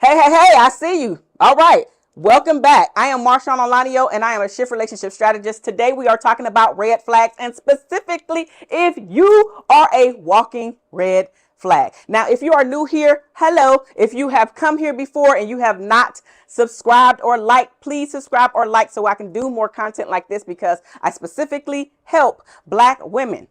Hey, I see you. All right. Welcome back. I am Marshawn Alanio and I am a shift relationship strategist. Today we are talking about red flags and specifically if you are a walking red flag. Now, if you are new here, hello. If you have come here before and you have not subscribed or liked, please subscribe or like so I can do more content like this because I specifically help Black women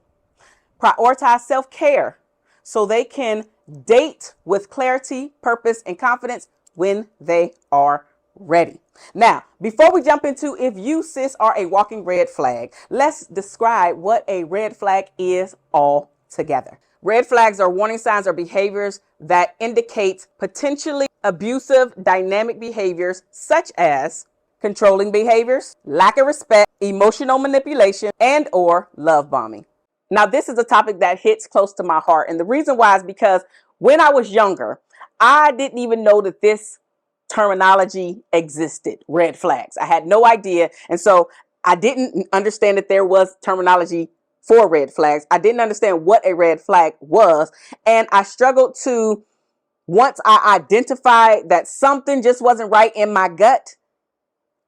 prioritize self-care so they can date with clarity, purpose, and confidence when they are ready. Now, before we jump into if you, sis, are a walking red flag, let's describe what a red flag is all together. Red flags are warning signs or behaviors that indicate potentially abusive dynamic behaviors such as controlling behaviors, lack of respect, emotional manipulation, and or love bombing. Now, this is a topic that hits close to my heart. And the reason why is because when I was younger, I didn't even know that this terminology existed, red flags. I had no idea. And so I didn't understand that there was terminology for red flags. I didn't understand what a red flag was. And I struggled to, once I identified that something just wasn't right in my gut,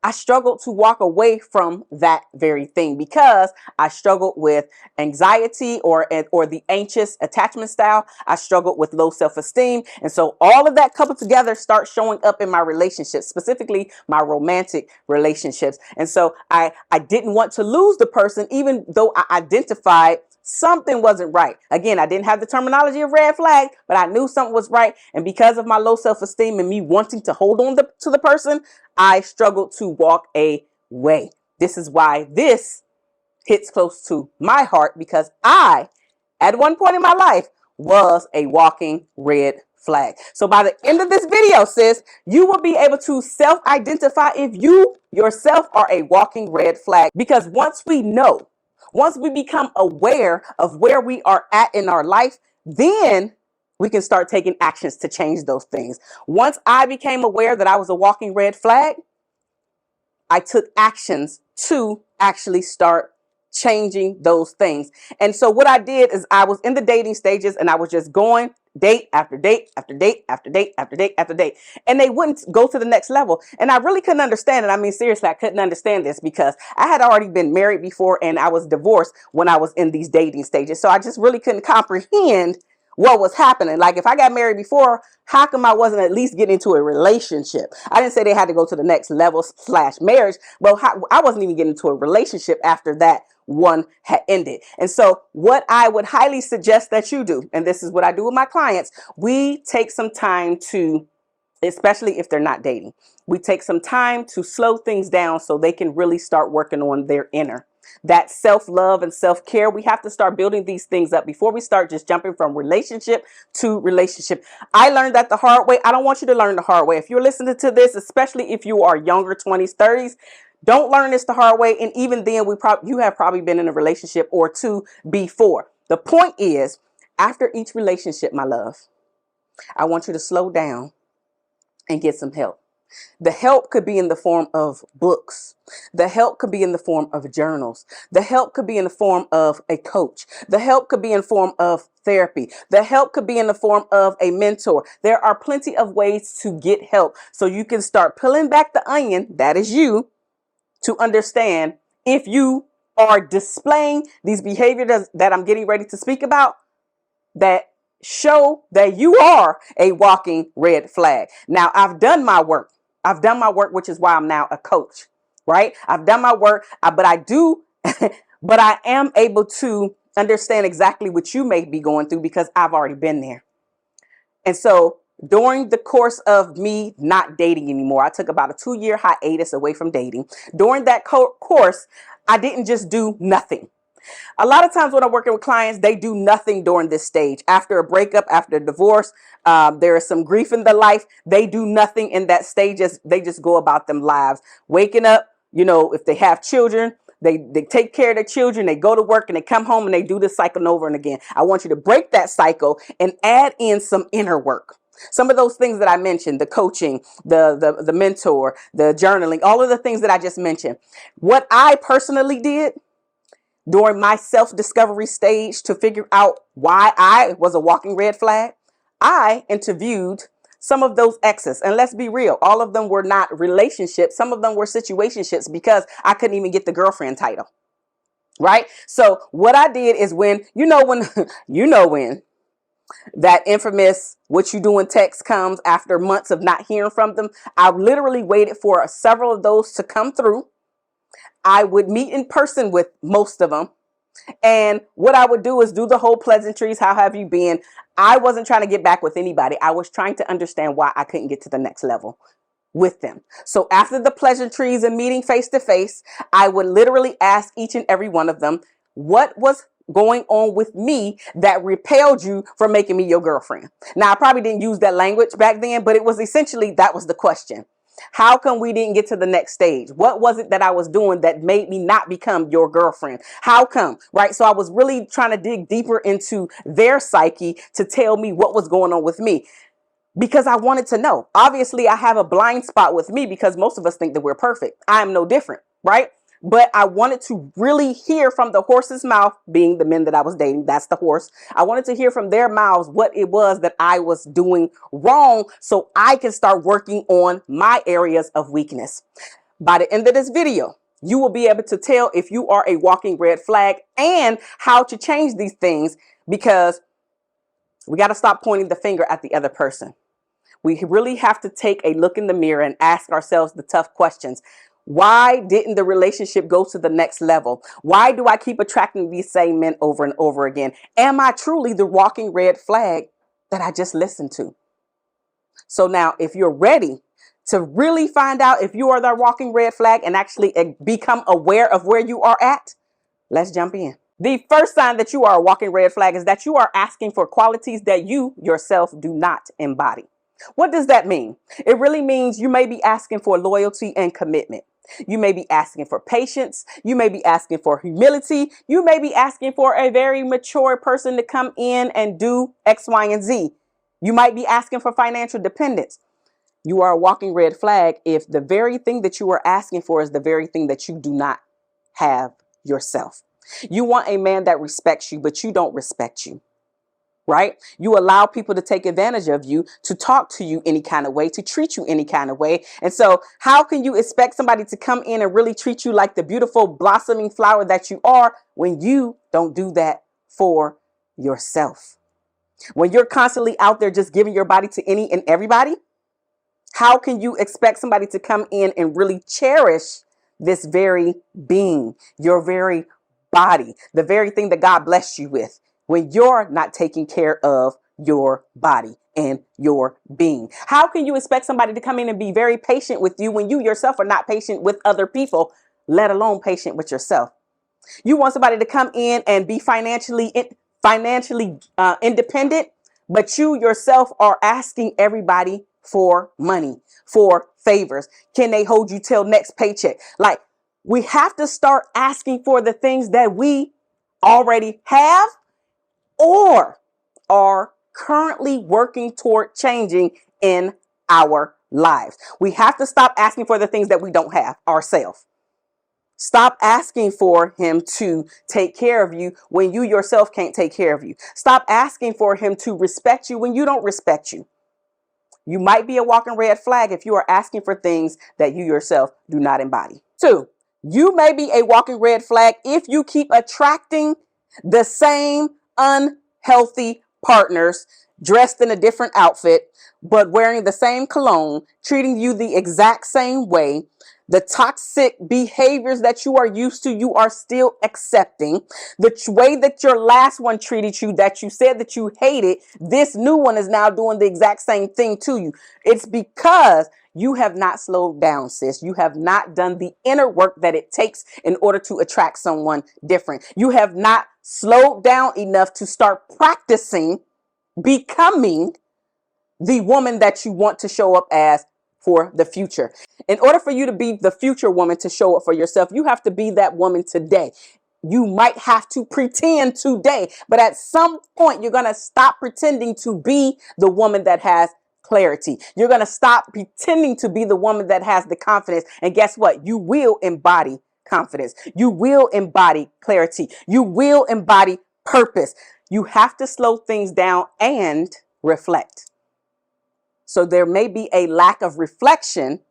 I struggled to walk away from that very thing because I struggled with anxiety or the anxious attachment style. I struggled with low self-esteem. And so all of that coupled together starts showing up in my relationships, specifically my romantic relationships. And so I didn't want to lose the person, even though I identified something wasn't right. Again, I didn't have the terminology of red flag, but I knew something was right. And because of my low self-esteem and me wanting to hold on to the person, I struggled to walk away. This is why this hits close to my heart, because I, at one point in my life, was a walking red flag. So by the end of this video, sis, you will be able to self-identify if you yourself are a walking red flag. Because once we become aware of where we are at in our life, then we can start taking actions to change those things. Once I became aware that I was a walking red flag, I took actions to actually start changing those things. And so what I did is I was in the dating stages and I was just going date after date after date after date after date after date. And they wouldn't go to the next level. And I really couldn't understand it. I mean, seriously, I couldn't understand this because I had already been married before and I was divorced when I was in these dating stages. So I just really couldn't comprehend what was happening. Like, if I got married before, how come I wasn't at least getting into a relationship? I didn't say they had to go to the next level / marriage, but I wasn't even getting into a relationship after that one had ended. And so what I would highly suggest that you do, and this is what I do with my clients, we take some time to, especially if they're not dating, we take some time to slow things down so they can really start working on their inner. That self-love and self-care, we have to start building these things up before we start just jumping from relationship to relationship. I learned that the hard way. I don't want you to learn the hard way. If you're listening to this, especially if you are younger, 20s, 30s, don't learn this the hard way. And even then, you have probably been in a relationship or two before. The point is, after each relationship, my love, I want you to slow down and get some help. The help could be in the form of books. The help could be in the form of journals. The help could be in the form of a coach. The help could be in the form of therapy. The help could be in the form of a mentor. There are plenty of ways to get help so you can start peeling back the onion, that is you, to understand if you are displaying these behaviors that I'm getting ready to speak about that show that you are a walking red flag. Now, I've done my work. Which is why I'm now a coach, right? I've done my work, but I am able to understand exactly what you may be going through because I've already been there. And so during the course of me not dating anymore, I took about a 2-year hiatus away from dating. During that course, I didn't just do nothing. A lot of times when I'm working with clients, they do nothing during this stage. After a breakup, after a divorce, there is some grief in their life. They do nothing in that stage. They just go about them lives. Waking up, if they have children, they take care of their children. They go to work and they come home and they do this cycle over and again. I want you to break that cycle and add in some inner work. Some of those things that I mentioned, the coaching, the mentor, the journaling, all of the things that I just mentioned. What I personally did during my self-discovery stage to figure out why I was a walking red flag, I interviewed some of those exes, and let's be real, all of them were not relationships. Some of them were situationships because I couldn't even get the girlfriend title. Right? So what I did is when, when that infamous "what you doing" text comes after months of not hearing from them, I literally waited for several of those to come through. I would meet in person with most of them. And what I would do is do the whole pleasantries. How have you been? I wasn't trying to get back with anybody. I was trying to understand why I couldn't get to the next level with them. So after the pleasantries and meeting face to face, I would literally ask each and every one of them, what was going on with me that repelled you from making me your girlfriend? Now, I probably didn't use that language back then, but it was essentially, that was the question. How come we didn't get to the next stage? What was it that I was doing that made me not become your girlfriend? How come? Right? So I was really trying to dig deeper into their psyche to tell me what was going on with me, because I wanted to know. Obviously, I have a blind spot with me because most of us think that we're perfect. I am no different, right? But I wanted to really hear from the horse's mouth, being the men that I was dating. That's the horse. I wanted to hear from their mouths what it was that I was doing wrong so I can start working on my areas of weakness. By the end of this video, you will be able to tell if you are a walking red flag and how to change these things, because we got to stop pointing the finger at the other person. We really have to take a look in the mirror and ask ourselves the tough questions. Why didn't the relationship go to the next level? Why do I keep attracting these same men over and over again? Am I truly the walking red flag that I just listened to? So now, if you're ready to really find out if you are the walking red flag and actually become aware of where you are at, let's jump in. The first sign that you are a walking red flag is that you are asking for qualities that you yourself do not embody. What does that mean? It really means you may be asking for loyalty and commitment. You may be asking for patience. You may be asking for humility. You may be asking for a very mature person to come in and do X, Y, and Z. You might be asking for financial dependence. You are a walking red flag if the very thing that you are asking for is the very thing that you do not have yourself. You want a man that respects you, but you don't respect you. Right? You allow people to take advantage of you, to talk to you any kind of way, to treat you any kind of way. And so how can you expect somebody to come in and really treat you like the beautiful blossoming flower that you are when you don't do that for yourself? When you're constantly out there just giving your body to any and everybody, how can you expect somebody to come in and really cherish this very being, your very body, the very thing that God blessed you with, when you're not taking care of your body and your being? How can you expect somebody to come in and be very patient with you when you yourself are not patient with other people, let alone patient with yourself? You want somebody to come in and be financially independent, but you yourself are asking everybody for money, for favors. Can they hold you till next paycheck? Like, we have to start asking for the things that we already have or are currently working toward changing in our lives. We have to stop asking for the things that we don't have ourselves. Stop asking for him to take care of you when you yourself can't take care of you. Stop asking for him to respect you when you don't respect you. You might be a walking red flag if you are asking for things that you yourself do not embody. 2, you may be a walking red flag if you keep attracting the same unhealthy partners dressed in a different outfit, but wearing the same cologne, treating you the exact same way. The toxic behaviors that you are used to, you are still accepting. The way that your last one treated you, that you said that you hated, this new one is now doing the exact same thing to you. It's because you have not slowed down, sis. You have not done the inner work that it takes in order to attract someone different. You have not slowed down enough to start practicing becoming the woman that you want to show up as for the future. In order for you to be the future woman to show up for yourself, you have to be that woman today. You might have to pretend today, but at some point, you're going to stop pretending to be the woman that has clarity. You're going to stop pretending to be the woman that has the confidence. And guess what? You will embody confidence. You will embody clarity. You will embody purpose. You have to slow things down and reflect. So there may be a lack of reflection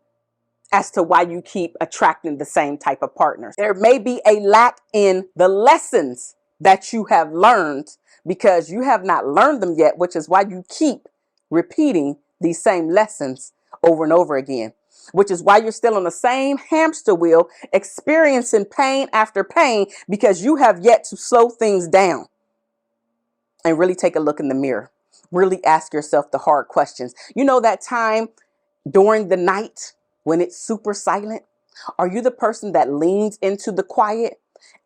as to why you keep attracting the same type of partners. There may be a lack in the lessons that you have learned because you have not learned them yet, which is why you keep repeating these same lessons over and over again, which is why you're still on the same hamster wheel, experiencing pain after pain because you have yet to slow things down and really take a look in the mirror. Really ask yourself the hard questions. You know, that time during the night when it's super silent? Are you the person that leans into the quiet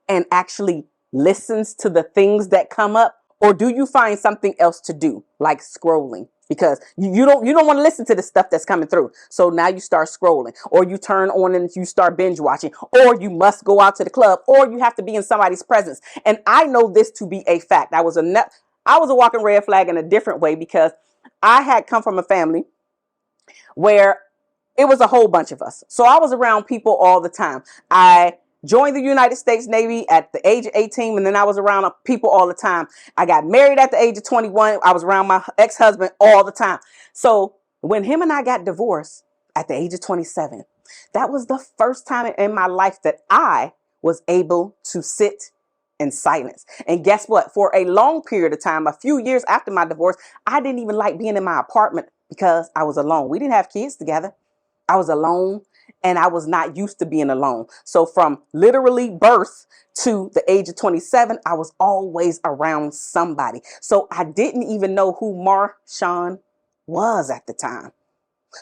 and actually listens to the things that come up? Or do you find something else to do, like scrolling? Because you don't want to listen to the stuff that's coming through. So now you start scrolling, or you turn on and you start binge watching, or you must go out to the club, or you have to be in somebody's presence. And I know this to be a fact. I was a walking red flag in a different way because I had come from a family where it was a whole bunch of us. So I was around people all the time. I joined the United States Navy at the age of 18, and then I was around people all the time. I got married at the age of 21. I was around my ex-husband all the time. So when him and I got divorced at the age of 27, that was the first time in my life that I was able to sit in silence. And guess what? For a long period of time, a few years after my divorce, I didn't even like being in my apartment because I was alone. We didn't have kids together. I was alone and I was not used to being alone. So from literally birth to the age of 27, I was always around somebody. So I didn't even know who Marshawn was at the time.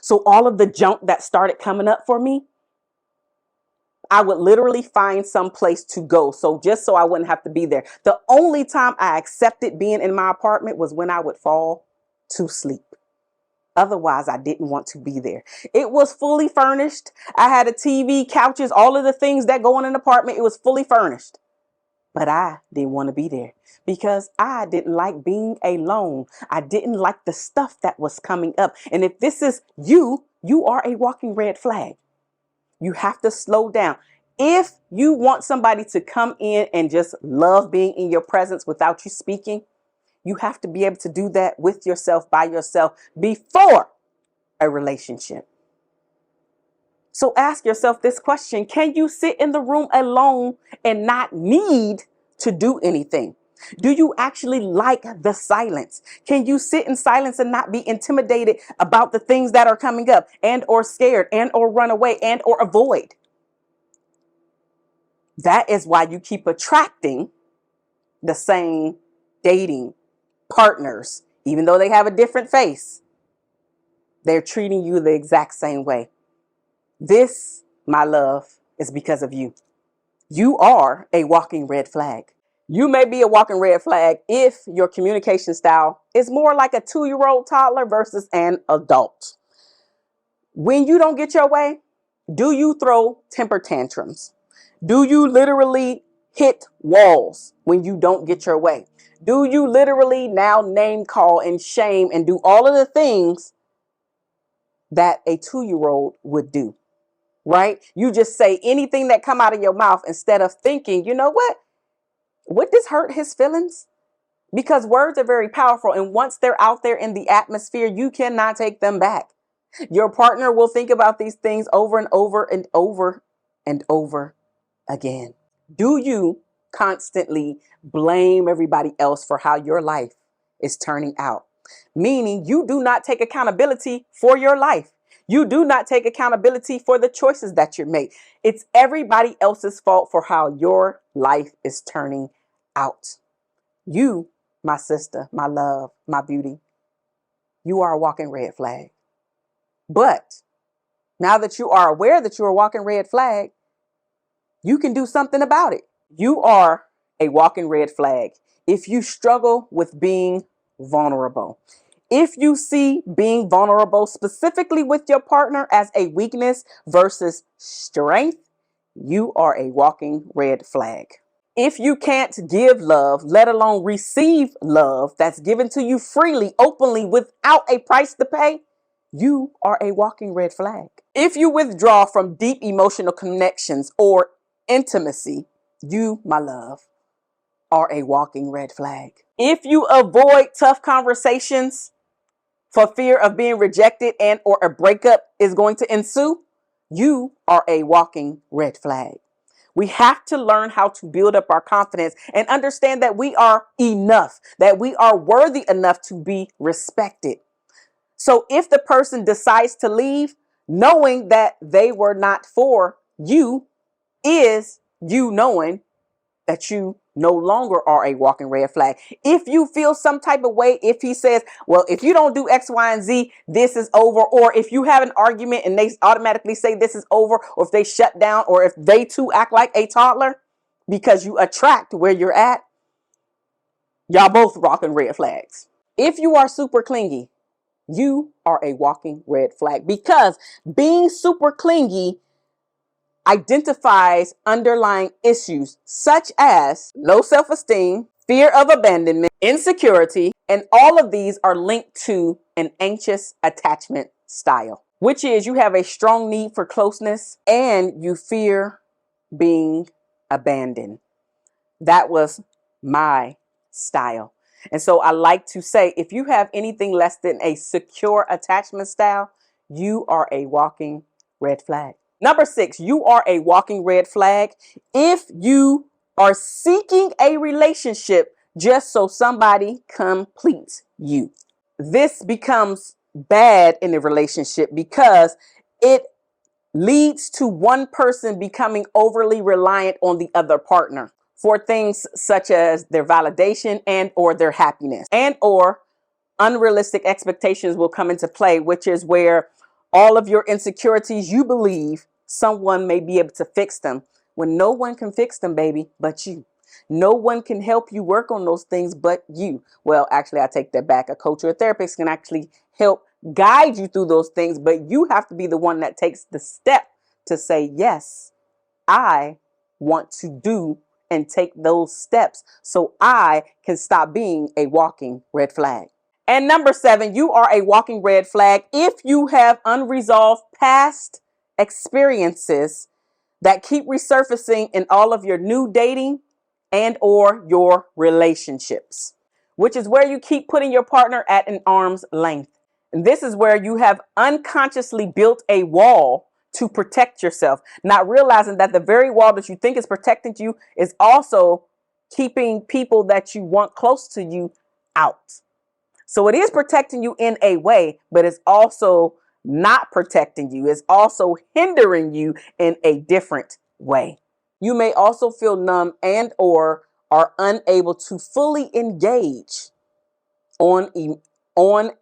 So all of the junk that started coming up for me, I would literally find some place to go. So just so I wouldn't have to be there. The only time I accepted being in my apartment was when I would fall to sleep. Otherwise, I didn't want to be there. It was fully furnished. I had a TV, couches, all of the things that go in an apartment. It was fully furnished. But I didn't want to be there because I didn't like being alone. I didn't like the stuff that was coming up. And if this is you, you are a walking red flag. You have to slow down. If you want somebody to come in and just love being in your presence without you speaking, you have to be able to do that with yourself, by yourself, before a relationship. So ask yourself this question. Can you sit in the room alone and not need to do anything? Do you actually like the silence? Can you sit in silence and not be intimidated about the things that are coming up and or scared and or run away and or avoid? That is why you keep attracting the same dating partners, even though they have a different face. They're treating you the exact same way. This, my love, is because of you. You are a walking red flag. You may be a walking red flag if your communication style is more like a 2-year-old toddler versus an adult. When you don't get your way, do you throw temper tantrums? Do you literally hit walls when you don't get your way? Do you literally now name call and shame and do all of the things that a 2-year-old would do, right? You just say anything that come out of your mouth instead of thinking, you know what? Would this hurt his feelings? Because words are very powerful. And once they're out there in the atmosphere, you cannot take them back. Your partner will think about these things over and over and over and over again. Do you constantly blame everybody else for how your life is turning out? Meaning you do not take accountability for your life. You do not take accountability for the choices that you make. It's everybody else's fault for how your life is turning out. You, my sister, my love, my beauty, you are a walking red flag. But now that you are aware that you're a walking red flag, you can do something about it. You are a walking red flag if you struggle with being vulnerable. If you see being vulnerable specifically with your partner as a weakness versus strength, you are a walking red flag. If you can't give love, let alone receive love that's given to you freely, openly, without a price to pay, you are a walking red flag. If you withdraw from deep emotional connections or intimacy, you, my love, are a walking red flag. If you avoid tough conversations for fear of being rejected and or a breakup is going to ensue, you are a walking red flag. We have to learn how to build up our confidence and understand that we are enough, that we are worthy enough to be respected. So if the person decides to leave, knowing that they were not for you is you knowing that you no longer are a walking red flag. If you feel some type of way, if he says, well, if you don't do X, Y, and Z, this is over. Or if you have an argument and they automatically say this is over, or if they shut down, or if they too act like a toddler because you attract where you're at, y'all both rocking red flags. If you are super clingy, you are a walking red flag, because being super clingy identifies underlying issues such as low self-esteem, fear of abandonment, insecurity, and all of these are linked to an anxious attachment style, which is you have a strong need for closeness and you fear being abandoned. That was my style. And so I like to say, if you have anything less than a secure attachment style, you are a walking red flag. Number 6, you are a walking red flag if you are seeking a relationship just so somebody completes you. This becomes bad in a relationship because it leads to one person becoming overly reliant on the other partner for things such as their validation and or their happiness, and or unrealistic expectations will come into play, which is where all of your insecurities, you believe someone may be able to fix them when no one can fix them, baby, but you. No one can help you work on those things but you. Well, actually, I take that back. A coach or a therapist can actually help guide you through those things, but you have to be the one that takes the step to say, yes, I want to do and take those steps so I can stop being a walking red flag. And number 7, you are a walking red flag if you have unresolved past experiences that keep resurfacing in all of your new dating and or your relationships, which is where you keep putting your partner at an arm's length. And this is where you have unconsciously built a wall to protect yourself, not realizing that the very wall that you think is protecting you is also keeping people that you want close to you out. So it is protecting you in a way, but it's also not protecting you. It's also hindering you in a different way. You may also feel numb and or are unable to fully engage on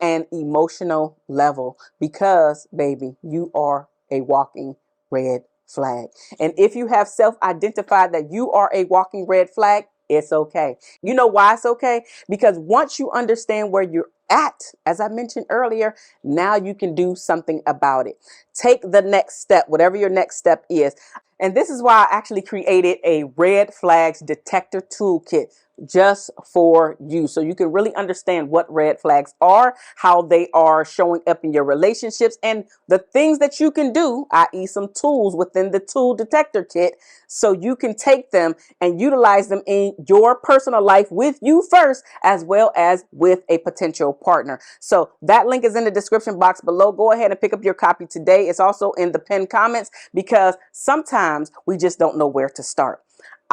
an emotional level because, baby, you are a walking red flag. And if you have self-identified that you are a walking red flag, it's okay. You know why it's okay? Because once you understand where you're at, as I mentioned earlier, now you can do something about it. Take the next step, whatever your next step is. And this is why I actually created a red flags detector toolkit just for you, so you can really understand what red flags are, how they are showing up in your relationships, and the things that you can do, i.e. some tools within the tool detector kit, so you can take them and utilize them in your personal life with you first, as well as with a potential partner. So that link is in the description box below. Go ahead and pick up your copy today. It's also in the pinned comments, because sometimes we just don't know where to start.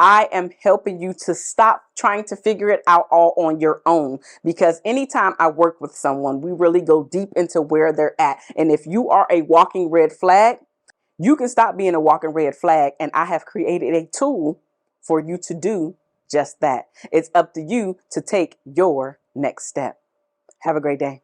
I am helping you to stop trying to figure it out all on your own, because anytime I work with someone, we really go deep into where they're at. And if you are a walking red flag, you can stop being a walking red flag. And I have created a tool for you to do just that. It's up to you to take your next step. Have a great day.